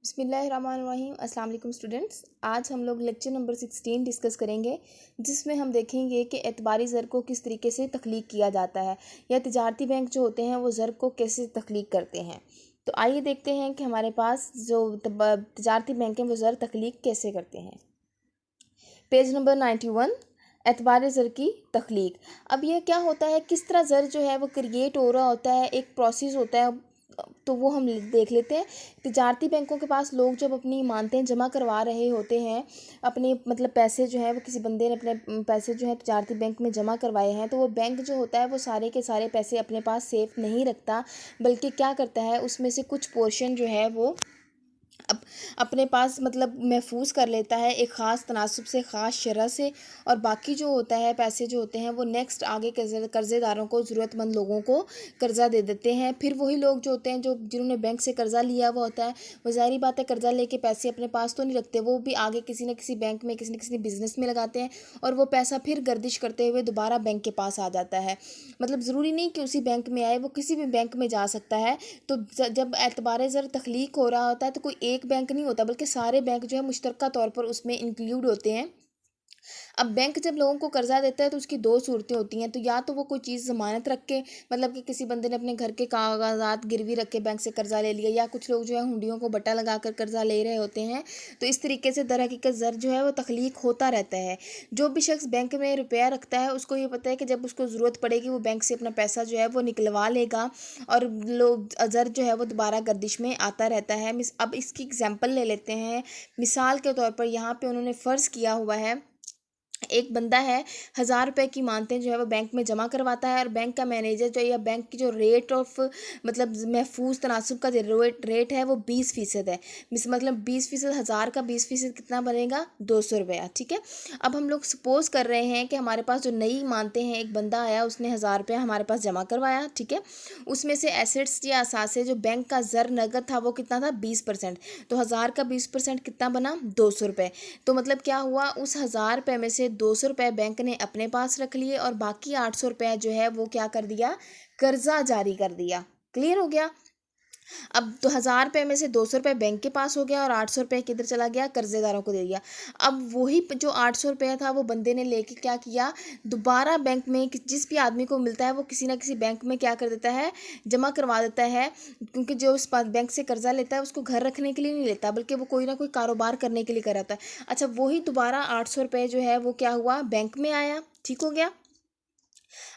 बिस्मिल्लाहिर्रहमानिर्रहीम। अस्सलाम वालेकुम स्टूडेंट्स। आज हम लोग लेक्चर नंबर 16 डिस्कस करेंगे, जिसमें हम देखेंगे कि एतबारी ज़र को किस तरीके से तख्लीक किया जाता है या तिजारती बैंक जो होते हैं वो ज़र को कैसे तख्लीक करते हैं। तो आइए देखते हैं कि हमारे पास जो तिजारती बैंक हैं वो ज़र तख्लीक कैसे करते हैं। पेज नंबर 91, एतबार ज़र की तख्लीक। अब यह क्या होता है, किस तरह ज़र जो है वो क्रिएट हो रहा होता है, एक प्रोसेस होता है, तो वो हम देख लेते हैं। तिजारती बैंकों के पास लोग जब अपनी इमानतें जमा करवा रहे होते हैं, अपने मतलब पैसे जो है वो किसी बंदे ने अपने पैसे जो है तिजारती बैंक में जमा करवाए हैं, तो वो बैंक जो होता है वो सारे के सारे पैसे अपने पास सेफ नहीं रखता, बल्कि क्या करता है उसमें से कुछ पोर्शन जो है वो अपने पास मतलब महफूज कर लेता है एक ख़ास तनासब से, ख़ास शरह से, और बाकी जो होता है पैसे जो होते हैं वो नेक्स्ट आगे कर्ज़ेदारों को, ज़रूरतमंद लोगों को कर्ज़ा दे देते हैं। फिर वही लोग जो होते हैं जो जिन्होंने बैंक से कर्ज़ा लिया हुआ होता है, वो ज़ाहिर बात है कर्ज़ा लेके पैसे अपने पास तो नहीं रखते, वो भी आगे किसी न किसी बैंक में, किसी न किसी बिज़नेस में लगाते हैं, और वो पैसा फिर गर्दिश करते हुए दोबारा बैंक के पास आ जाता है। मतलब ज़रूरी नहीं कि उसी बैंक में आए, वो किसी भी बैंक में जा सकता है। तो जब एतबार ज़र तख्लीक हो रहा होता है तो कोई एक बैंक नहीं होता, बल्कि सारे बैंक जो है मुश्तरका तौर पर उसमें इंक्लूड होते हैं। अब बैंक जब लोगों को कर्जा देता है तो उसकी दो सूरतें होती हैं। तो या तो वो कोई चीज़ ज़मानत रख के, मतलब कि किसी बंदे ने अपने घर के कागजात गिरवी रख के बैंक से कर्जा ले लिया, या कुछ लोग जो है हुंडियों को बट्टा लगा कर कर्जा ले रहे होते हैं। तो इस तरीके से दर हकीकत ज़र जो है वो तख्लीक होता रहता है। जो भी शख्स बैंक में रुपया रखता है उसको ये पता है कि जब उसको ज़रूरत पड़ेगी वो बैंक से अपना पैसा जो है वो निकलवा लेगा, और लोग ज़र जो है वो दोबारा गर्दिश में आता रहता है। अब इसकी एग्जाम्पल ले लेते हैं। मिसाल के तौर पर यहाँ पे उन्होंने फ़र्ज़ किया हुआ है, एक बंदा है 1,000 रुपये की मानतें जो है वो बैंक में जमा करवाता है, और बैंक का मैनेजर जो, या बैंक की जो रेट ऑफ मतलब महफूज तनासुब का जो रेट है वो 20% है। मतलब 20%, 1,000 का 20% कितना बनेगा, 200 रुपया। ठीक है। अब हम लोग सपोज कर रहे हैं कि हमारे पास जो नई मानते हैं, एक बंदा आया, उसने 1,000 रुपया हमारे पास जमा करवाया। ठीक है। उसमें से एसेट्स या असासे जो बैंक का ज़र नगद था वो कितना था, 20%। तो 1,000 का 20% कितना बना, 200 रुपये। तो मतलब क्या हुआ, उस 1,000 रुपये में से 200 रुपये बैंक ने अपने पास रख लिए, और बाकी 800 रुपये जो है वो क्या कर दिया, कर्जा जारी कर दिया। क्लियर हो गया। अब तो 1,000 रुपये में से 200 रुपये बैंक के पास हो गया, और 800 रुपये किधर चला गया, कर्जेदारों को दे दिया। अब वही जो 800 रुपये था वो बंदे ने लेके क्या किया, दोबारा बैंक में, जिस भी आदमी को मिलता है वो किसी ना किसी बैंक में क्या कर देता है, जमा करवा देता है। क्योंकि जो उस बैंक से कर्जा लेता है उसको घर रखने के लिए नहीं लेता, बल्कि वो कोई ना कोई कारोबार करने के लिए कराता है। अच्छा, वही दोबारा 800 रुपये जो है वो क्या हुआ, बैंक में आया। ठीक हो गया।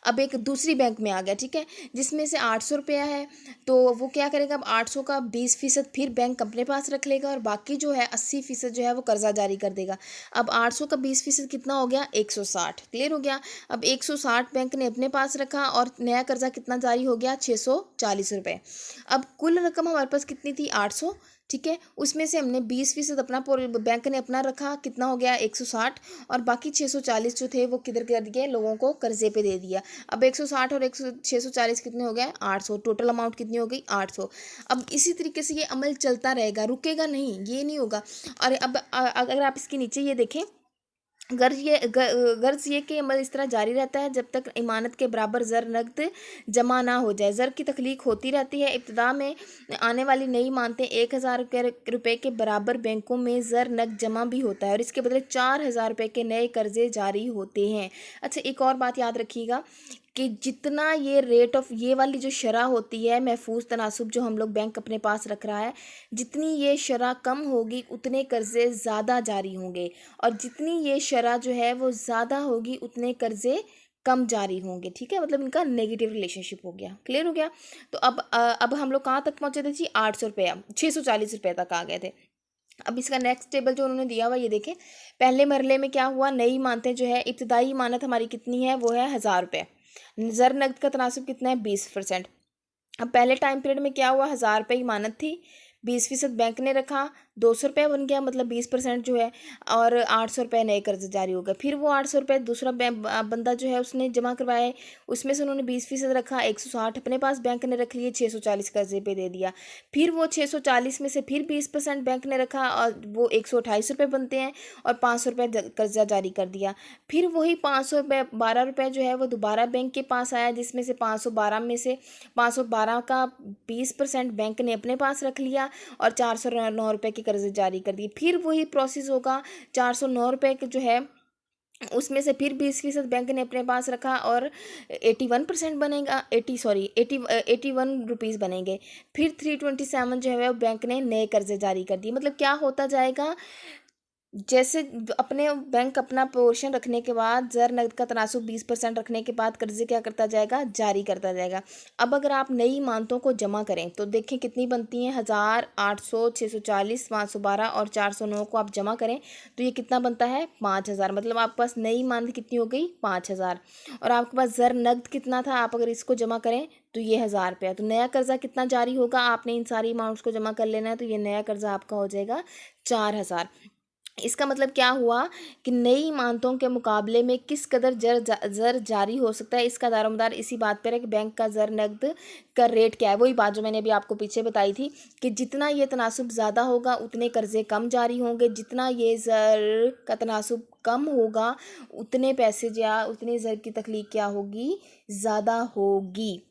अब एक दूसरी बैंक में आ गया, ठीक है, जिसमें से 800 रुपया है। तो वो क्या करेगा, अब 800 का 20% फिर बैंक अपने पास रख लेगा, और बाकी जो है 80% जो है वो कर्जा जारी कर देगा। अब 800 का 20% कितना हो गया, 160। क्लियर हो गया। अब 160 बैंक ने अपने पास रखा, और नया कर्जा कितना जारी हो गया, 640 रुपये। अब कुल रकम हमारे पास कितनी थी, 800। ठीक है। उसमें से हमने 20% अपना बैंक ने अपना रखा, कितना हो गया, 160, और बाकी 640 जो थे वो किधर कर दिए, लोगों को कर्जे पे दे दिया। अब 160 और 640 कितने हो गए, 800। टोटल अमाउंट कितनी हो गई, 800। अब इसी तरीके से ये अमल चलता रहेगा, रुकेगा नहीं, ये नहीं होगा। और अब अगर आप इसके नीचे ये देखें, गर्ज ये कि अमल इस तरह जारी रहता है जब तक इमानत के बराबर ज़र नकद जमा ना हो जाए। ज़र की तख्लीक होती रहती है। इब्तदा में आने वाली नई मानतें 1,000 रुपये के बराबर बैंकों में ज़र नकद जमा भी होता है, और इसके बदले 4,000 रुपये के नए कर्जे जारी होते हैं। अच्छा, एक और बात याद रखिएगा कि जितना ये रेट ऑफ, ये वाली जो शरह होती है महफूज तनासुब जो हम लोग बैंक अपने पास रख रहा है, जितनी ये शरह कम होगी उतने कर्जे ज़्यादा जारी होंगे, और जितनी ये शरह जो है वो ज़्यादा होगी उतने कर्जे कम जारी होंगे। ठीक है। मतलब इनका नेगेटिव रिलेशनशिप हो गया। क्लियर हो गया। तो अब हम लोग कहाँ तक पहुँचे थे जी, 800 रुपया, 640 रुपये तक आ गए थे। अब इसका नेक्स्ट टेबल जो उन्होंने दिया हुआ ये देखें। पहले मरले में क्या हुआ, नई मानतें जो है, इब्तदाई मानत हमारी कितनी है, वो है 1,000 रुपये। ज़र नकद का तनासुब कितना है, 20%। अब पहले टाइम पीरियड में क्या हुआ, 1,000 रुपये की मानत थी, 20% बैंक ने रखा, 200 रुपये बन गया, मतलब 20% जो है, और 800 रुपये नए कर्ज जारी हो गए। फिर वो 800 रुपये दूसरा बंदा जो है उसने जमा करवाए, उसमें से उन्होंने 20% रखा, 160 अपने पास बैंक ने रख लिए, 640 कर्जे पे दे दिया। फिर वो 640 में से फिर 20% बैंक ने रखा, और वो 128 रुपये बनते हैं, और 500 रुपये कर्जा जारी कर दिया। फिर वही 512 रुपये जो है वो दोबारा बैंक के पास आया, जिसमें से 512 में से 512 का 20% बैंक ने अपने पास रख लिया, और 409 रुपये के कर्जे जारी कर दिए। फिर वही प्रोसेस होगा, 409 रुपये के जो है उसमें से फिर 20% बैंक ने अपने पास रखा और 81% बनेगा, 81 रुपीज़ बनेंगे। फिर 327 जो है वो बैंक ने नए कर्जे जारी कर दिए। मतलब क्या होता जाएगा, जैसे अपने बैंक अपना पोर्शन रखने के बाद ज़र नकद का तनासुब 20% रखने के बाद कर्जे क्या करता जाएगा, जारी करता जाएगा। अब अगर आप नई इमारतों को जमा करें तो देखें कितनी बनती हैं, 1000, 800, 640, 512 और 409 को आप जमा करें तो ये कितना बनता है, 5000। मतलब आपके पास नई इमारत कितनी हो गई, 5000। और आपके पास ज़र नकद कितना था, आप अगर इसको जमा करें तो ये 1000 रुपया। तो नया कर्जा कितना जारी होगा, आपने इन सारी अमाउंट्स को जमा कर लेना है, तो ये नया कर्जा आपका हो जाएगा 4000। इसका मतलब क्या हुआ कि नई इमारतों के मुकाबले में किस कदर ज़र जारी हो सकता है, इसका दारोमदार इसी बात पर है कि बैंक का ज़र नकद का रेट क्या है। वही बात जो मैंने अभी आपको पीछे बताई थी कि जितना ये तनासुब ज़्यादा होगा उतने कर्जे कम जारी होंगे, जितना ये ज़र का तनासुब कम होगा उतने पैसे या उतनी ज़र की तख्लीक क्या होगी, ज़्यादा होगी।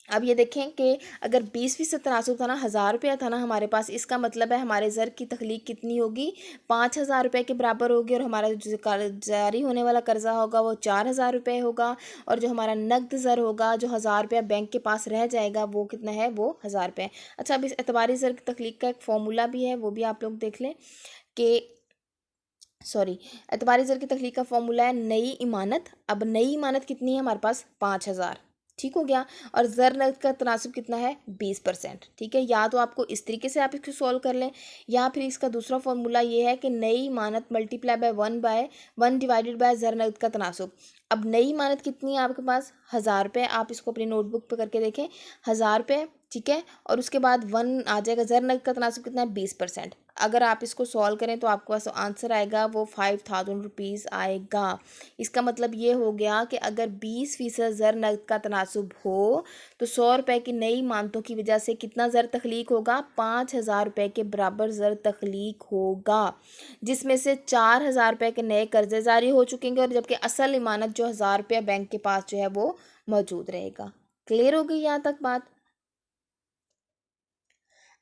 अब ये देखें कि अगर 20% तनासुब था ना, 1000 रुपया था ना हमारे पास, इसका मतलब है हमारे ज़र की तख्लीक कितनी होगी, 5000 रुपये के बराबर होगी। और हमारा जो जारी होने वाला कर्जा होगा वो 4000 रुपये होगा। और जो हमारा नकद ज़र होगा, जो 1000 रुपया बैंक के पास रह जाएगा, वो कितना है, वो 1000 रुपये। अच्छा, अब इस एतबारी ज़र की तख्लीक का एक फॉर्मूला भी है, वो भी आप लोग देख लें कि एतबारी ज़र की तख्लीक का फॉर्मूला है नई इमानत। अब नई इमानत कितनी है हमारे पास, 5000, ठीक हो गया। और ज़र नकद का तनासुब कितना है, 20%, ठीक है। या तो आपको इस तरीके से आप इसको सॉल्व कर लें, या फिर इसका दूसरा फॉर्मूला ये है कि नई इमानत मल्टीप्लाई बाय 1 डिवाइडेड बाय ज़र नकद का तनासुब। अब नई इमानत कितनी है आपके पास, 1000 रुपये। आप इसको अपनी नोटबुक पे करके देखें, 1000 रुपये, ठीक है। और उसके बाद 1 आ जाएगा, ज़र नकद का तनासुब कितना है, 20%। अगर आप इसको सॉल्व करें तो आपके पास आंसर आएगा वो 5000 रुपीज़ आएगा। इसका मतलब ये हो गया कि अगर 20% ज़र नकद का तनासुब हो तो 100 रुपये की नई इमारतों की वजह से कितना ज़र तख्लीक होगा, 5000 रुपये के बराबर ज़र तख्लीक होगा, जिसमें से 4000 रुपये के नए कर्जे जारी हो चुकेंगे और जबकि असल इमानत जो 1000 रुपया बैंक के पास जो है वो मौजूद रहेगा। क्लियर हो गई यहाँ तक बात।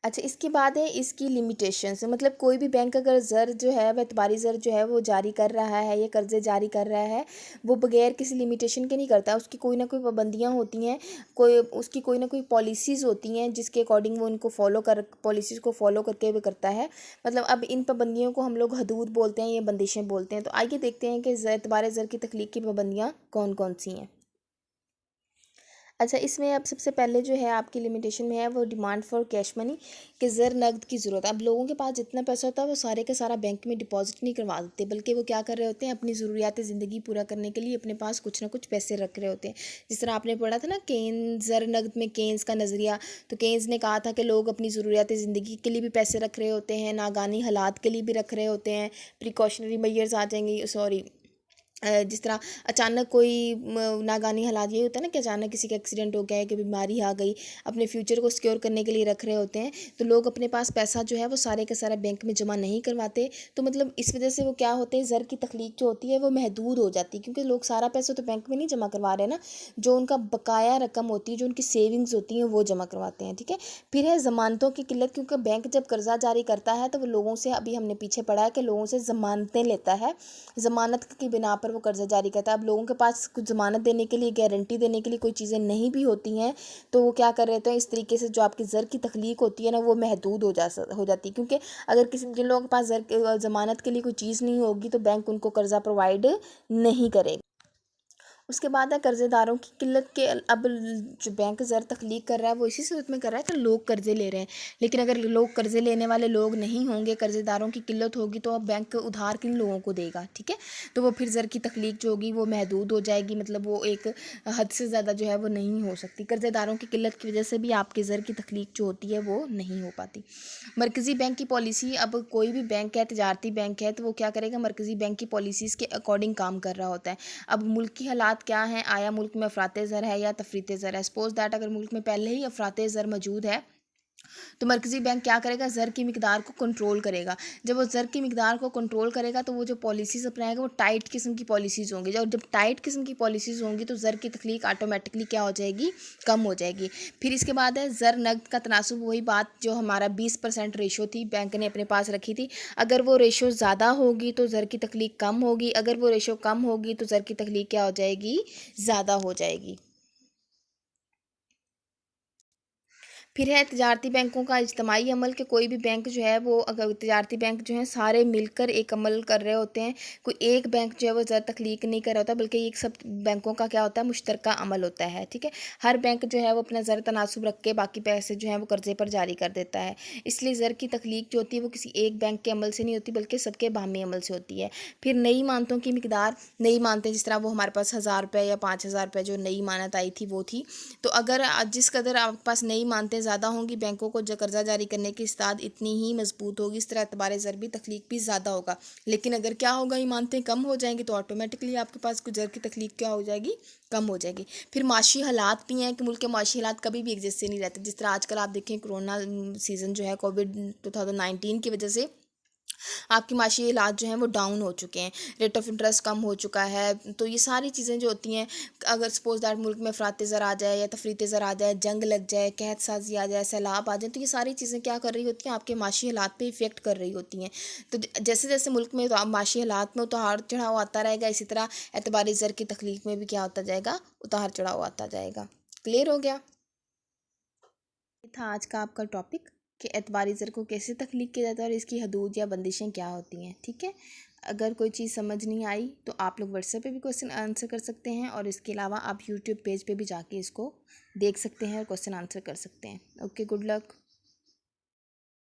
अच्छा, इसके बाद है इसकी लिमिटेशंस। मतलब कोई भी बैंक अगर ज़र जो है वह एतबारी ज़र जो है वो जारी कर रहा है या कर्ज़े जारी कर रहा है, वो बगैर किसी लिमिटेशन के नहीं करता। उसकी कोई ना कोई पाबंदियाँ होती हैं, उसकी कोई ना कोई पॉलिसीज़ होती हैं जिसके अकॉर्डिंग वो उनको पॉलिसीज़ को फॉलो करके हुए करता है। मतलब अब इन पाबंदियों को हम लोग हदूद बोलते हैं या बंदिशें बोलते हैं। तो आइए देखते हैं कि एतबार ज़र की तख्लीक की पाबंदियाँ कौन कौन सी हैं। अच्छा, इसमें अब सबसे पहले जो है आपकी लिमिटेशन में है वो डिमांड फॉर कैश मनी, कि ज़र नकद की ज़रूरत है। अब लोगों के पास जितना पैसा होता है वो सारे का सारा बैंक में डिपॉजिट नहीं करवा देते, बल्कि वो क्या कर रहे होते हैं, अपनी ज़रूरियात ज़िंदगी पूरा करने के लिए अपने पास कुछ ना कुछ पैसे रख रहे होते हैं। जिस तरह आपने पढ़ा था ना केन्स, ज़र नकद में केन्स का नज़रिया, तो केन्स ने कहा था कि लोग अपनी ज़रूरियात ज़िंदगी के लिए भी पैसे रख रहे होते हैं, नागानी हालात के लिए भी रख रहे होते हैं, प्रिकॉशनरी मेजर्स आ जाएंगे, सॉरी, जिस तरह अचानक कोई नागानी हालात, ये होता है ना कि अचानक किसी का एक्सीडेंट हो गया है, कि बीमारी आ गई, अपने फ्यूचर को सिक्योर करने के लिए रख रहे होते हैं। तो लोग अपने पास पैसा जो है वो सारे का सारा बैंक में जमा नहीं करवाते। तो मतलब इस वजह से वो क्या होते हैं, ज़र की तख्लीक जो होती है वो महदूद हो जाती है, क्योंकि लोग सारा पैसा तो बैंक में नहीं जमा करवा रहे ना, जो उनका बकाया रकम होती है, जो उनकी सेविंग्स होती हैं वो जमा करवाते हैं, ठीक है। फिर है ज़मानतों की किल्लत, क्योंकि बैंक जब कर्जा जारी करता है तो वो लोगों से, अभी हमने पीछे पढ़ा है कि लोगों से ज़मानतें लेता है, ज़मानत की बिना पर वो कर्जा जारी करता है। अब लोगों के पास कुछ ज़मानत देने के लिए, गारंटी देने के लिए कोई चीज़ें नहीं भी होती हैं, तो वो क्या कर रहे थे, इस तरीके से जो आपकी ज़र की तख्लीक होती है ना वो महदूद हो जाती है। क्योंकि अगर जिन लोगों के पास ज़मानत के लिए कोई चीज़ नहीं होगी तो बैंक उनको कर्जा प्रोवाइड नहीं करेगा। उसके बाद है कर्ज़ेदारों की किल्लत, के अब जो बैंक ज़र तख्लीक कर रहा है वो इसी सूरत में कर रहा है कि लोग कर्ज़े ले रहे हैं, लेकिन अगर लोग कर्ज़े लेने वाले लोग नहीं होंगे, कर्ज़ेदारों की किल्लत होगी, तो अब बैंक उधार किन लोगों को देगा, ठीक है। तो वो फिर ज़र की तख्लीक जो होगी वो महदूद हो जाएगी, मतलब वो एक हद से ज़्यादा जो है वो नहीं हो सकती। कर्ज़ेदारों की किल्लत की वजह से भी आपके ज़र की तख्लीक जो होती है वो नहीं हो पाती। मरकज़ी बैंक की पॉलिसी, अब कोई भी बैंक है, तजारती बैंक है, तो वो क्या करेगा, मरकज़ी बैंक की पॉलिसीज़ के अकॉर्डिंग काम कर रहा होता है। अब मुल्क की हालात क्या हैं, आया मुल्क में अफरात ज़र है या तफरीत ज़र है। सपोज़ दैट अगर मुल्क में पहले ही अफरात ज़र मौजूद है तो मरकज़ी बैंक क्या करेगा, ज़र की मिकदार को कंट्रोल करेगा। जब वो ज़र की मिकदार को कंट्रोल करेगा तो वो जो पॉलिसीज़ अपनाएगा वो टाइट किस्म की पॉलिसीज़ होंगी। जब टाइट किस्म की पॉलिसीज़ होंगी तो ज़र की तख्लीक ऑटोमेटिकली क्या हो जाएगी, कम हो जाएगी। फिर इसके बाद है ज़र नकद का तनासुब, वही बात जो हमारा 20% रेशो थी बैंक ने अपने पास रखी थी। अगर वो रेशो ज़्यादा होगी तो ज़र की तख्लीक कम होगी, अगर वो रेशो कम होगी तो ज़र की तख्लीक क्या हो जाएगी, ज़्यादा हो जाएगी। फिर है तजारती बैंकों का इज्तमाही अमल, कि कोई भी बैंक जो है वो, अगर तजारती बैंक जो है सारे मिलकर एक अमल कर रहे होते हैं, कोई एक बैंक जो है वो ज़र तख्लीक नहीं कर रहा होता, बल्कि एक सब बैंकों का क्या होता है, मुश्तरका अमल होता है। ठीक है, हर बैंक जो है वो अपना ज़र तनासुब रख के बाकी पैसे जो हैं वो कर्ज़े पर जारी कर देता है। इसलिए ज़र की तख्लीक जो होती है वो किसी एक बैंक के अमल से नहीं होती, बल्कि सबके बाहमी अमल से होती है। फिर नई मानतों की मिकदार, नई मानतें जिस तरह वो हमारे पास 1000 रुपये या 5000 रुपये जो नई मानत आई थी वो थी, तो अगर जिस कदर आपके पास नई मानतें ज़्यादा होंगी, बैंकों को जो कर्जा जारी करने की इस्ताद इतनी ही मजबूत होगी, इस तरह एतबार ज़र भी तख्लीक भी ज़्यादा होगा। लेकिन अगर क्या होगा, ये मानतें कम हो जाएंगी तो ऑटोमेटिकली आपके पास कुछ ज़र की तख्लीक क्या हो जाएगी, कम हो जाएगी। फिर माशी हालात भी हैं कि मुल्क के माशी हालात कभी भी एक जैसे नहीं रहते। जिस तरह आजकल आप देखें कोरोना सीज़न जो है, कोविड 2019 की वजह से आपकी माशी हालात जो हैं वो डाउन हो चुके हैं, रेट ऑफ इंटरेस्ट कम हो चुका है। तो ये सारी चीज़ें जो होती हैं, अगर सपोज दैट मुल्क में अफरात ज़र आ जाए या तफरीत ज़र आ जाए, जंग लग जाए, कहत साजी आ जाए, सैलाब आ जाए, तो ये सारी चीज़ें क्या कर रही होती हैं, आपके माशी हालात पे इफ़ेक्ट कर रही होती हैं। तो जैसे जैसे मुल्क में तो माशी हालात में उतार चढ़ाव आता रहेगा, इसी तरह एतबारी ज़र की तख्लीक में भी क्या होता जाएगा, उतार चढ़ाव आता जाएगा। क्लियर हो गया? ये था आज का आपका टॉपिक कि एतबारी ज़र को कैसे तख्लीक किया जाता है और इसकी हदूद या बंदिशें क्या होती हैं। ठीक है, अगर कोई चीज़ समझ नहीं आई तो आप लोग व्हाट्सएप पे भी क्वेश्चन आंसर कर सकते हैं, और इसके अलावा आप यूट्यूब पेज पे भी जाके इसको देख सकते हैं और क्वेश्चन आंसर कर सकते हैं। Okay, good luck.